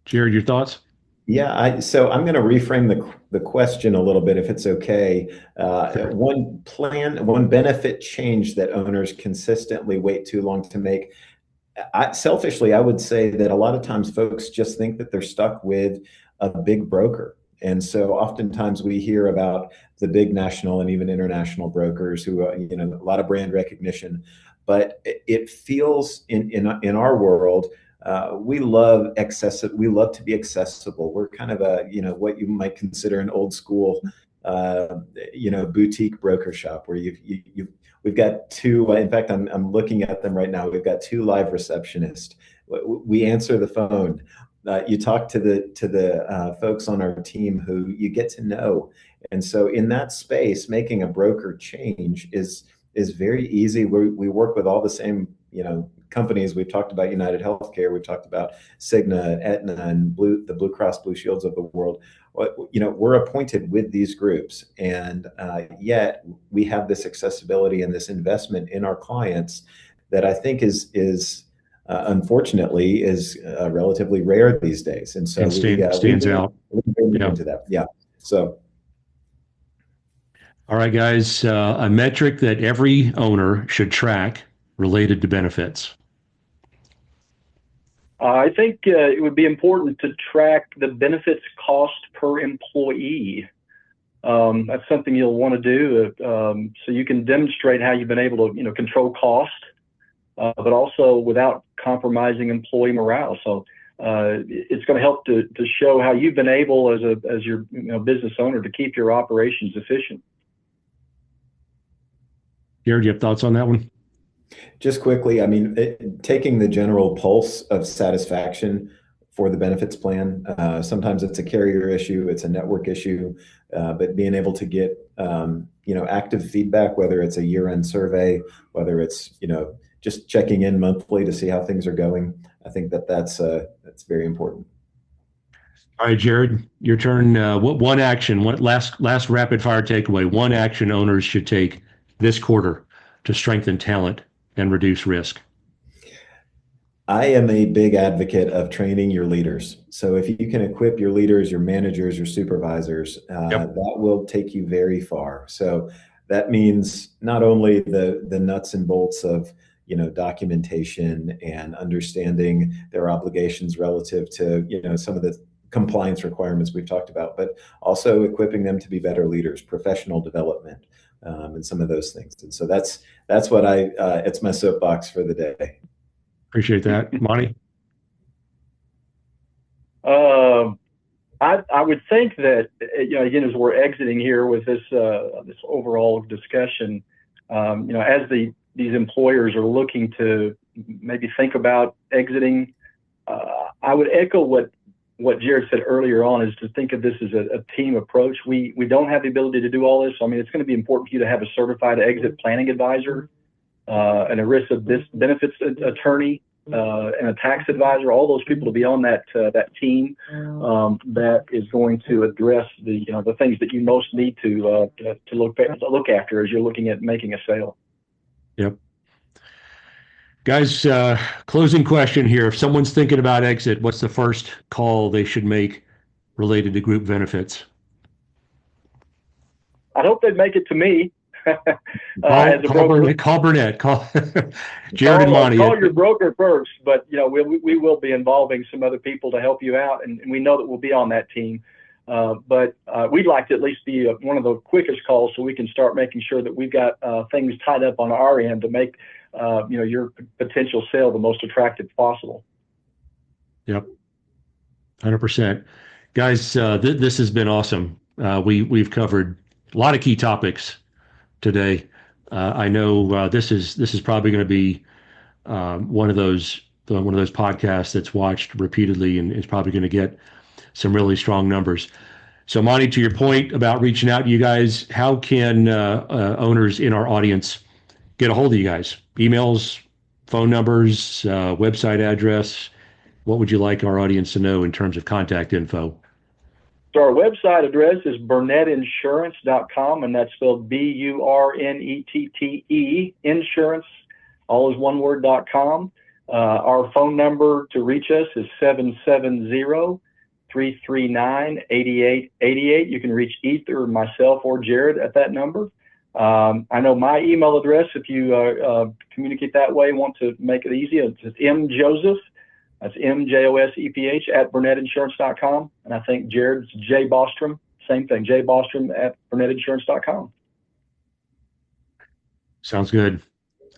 Jared, your thoughts? Yeah, so I'm going to reframe the question a little bit, if it's okay. Sure. One benefit change that owners consistently wait too long to make. Selfishly, I would say that a lot of times folks just think that they're stuck with a big broker. And so oftentimes we hear about the big national and even international brokers who, a lot of brand recognition, but it feels in our world, we love to be accessible. We're kind of what you might consider an old school, boutique broker shop where we've got two. In fact, I'm looking at them right now. We've got two live receptionists. We answer the phone. You talk to the folks on our team who you get to know, and so in that space, making a broker change is very easy. We work with all the same companies. We've talked about United Healthcare. We've talked about Cigna, Aetna, and the Blue Cross Blue Shields of the world. We're appointed with these groups, and yet we have this accessibility and this investment in our clients that I think is unfortunately is relatively rare these days. And so stands out. Into that. Yeah. So. All right, guys, a metric that every owner should track related to benefits. I think it would be important to track the benefits cost per employee. That's something you'll want to do so you can demonstrate how you've been able to control cost, but also without compromising employee morale. So it's going to help to show how you've been able as your business owner to keep your operations efficient. Jared, you have thoughts on that one? Just quickly, I mean, taking the general pulse of satisfaction for the benefits plan. Sometimes it's a carrier issue, it's a network issue, but being able to get active feedback, whether it's a year-end survey, whether it's just checking in monthly to see how things are going. I think that's very important. All right, Jared, your turn. What one action, what last rapid fire takeaway, one action owners should take this quarter to strengthen talent and reduce risk? I am a big advocate of training your leaders. So if you can equip your leaders, your managers, your supervisors, Yep. that will take you very far. So that means not only the nuts and bolts of documentation and understanding their obligations relative to some of the compliance requirements we've talked about, but also equipping them to be better leaders, professional development, and some of those things. And so that's what it's my soapbox for the day. Appreciate that. Monty? I would think that, again, as we're exiting here with this overall discussion, as these employers are looking to maybe think about exiting, I would echo what Jared said earlier on, is to think of this as a team approach. We don't have the ability to do all this. I mean, it's going to be important for you to have a certified exit planning advisor, an ERISA benefits attorney, and a tax advisor, all those people to be on that team that is going to address the things that you most need to look after as you're looking at making a sale. Yep. Guys, closing question here. If someone's thinking about exit, what's the first call they should make related to group benefits? I hope they'd make it to me. Call Burnette. Call Jared and Monty. Call your broker first, but we will be involving some other people to help you out, and we know that we'll be on that team. But we'd like to at least be one of the quickest calls, so we can start making sure that we've got things tied up on our end to make your potential sale the most attractive possible. Yep, 100%. Guys, this has been awesome. We've covered a lot of key topics today. I know this is probably going to be one of those podcasts that's watched repeatedly and is probably going to get some really strong numbers. So, Monty, to your point about reaching out to you guys, how can owners in our audience get a hold of you guys? Emails, phone numbers, website address? What would you like our audience to know in terms of contact info? So our website address is burnetteinsurance.com, and that's spelled BURNETTE, insurance, all is one word.com. Our phone number to reach us is 770-339-8888. You can reach either myself or Jared at that number. I know my email address, if you communicate that way, want to make it easy, it's mjoseph, that's MJOSEPH @Burnetteinsurance.com. And I think Jared's J Bostrom, same thing, jbostrom @Burnetteinsurance.com. Sounds good.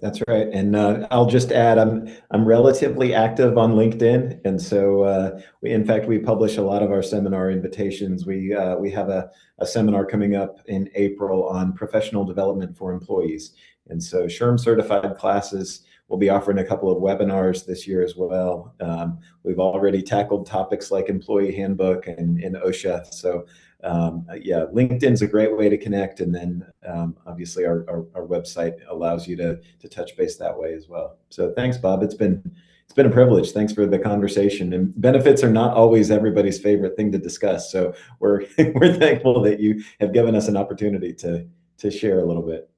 That's right. And I'll just add, I'm relatively active on LinkedIn. And so we publish a lot of our seminar invitations. We have a seminar coming up in April on professional development for employees. And so SHRM certified classes. We'll be offering a couple of webinars this year as well. We've already tackled topics like employee handbook and OSHA. So LinkedIn's a great way to connect. And then obviously our website allows you to touch base that way as well. So thanks, Bob. It's been a privilege. Thanks for the conversation. And benefits are not always everybody's favorite thing to discuss. So we're thankful that you have given us an opportunity to share a little bit.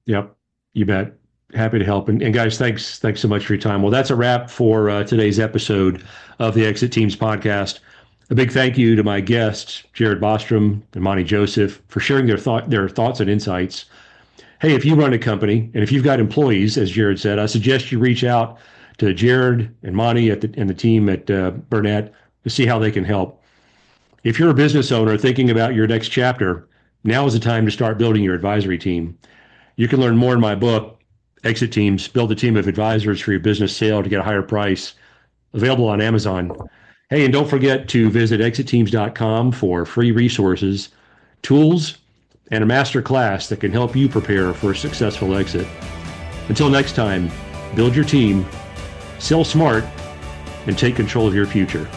Yep, you bet. Happy to help. And guys, thanks so much for your time. Well, that's a wrap for today's episode of the Exit Teams podcast. A big thank you to my guests, Jared Bostrom and Monty Joseph, for sharing their thoughts and insights. Hey, if you run a company and if you've got employees, as Jared said, I suggest you reach out to Jared and Monty and the team at Burnette to see how they can help. If you're a business owner thinking about your next chapter, now is the time to start building your advisory team. You can learn more in my book, Exit Teams, Build a Team of Advisors for Your Business Sale to Get a Higher Price, available on Amazon. Hey, and don't forget to visit exitteams.com for free resources, tools, and a master class that can help you prepare for a successful exit. Until next time, build your team, sell smart, and take control of your future.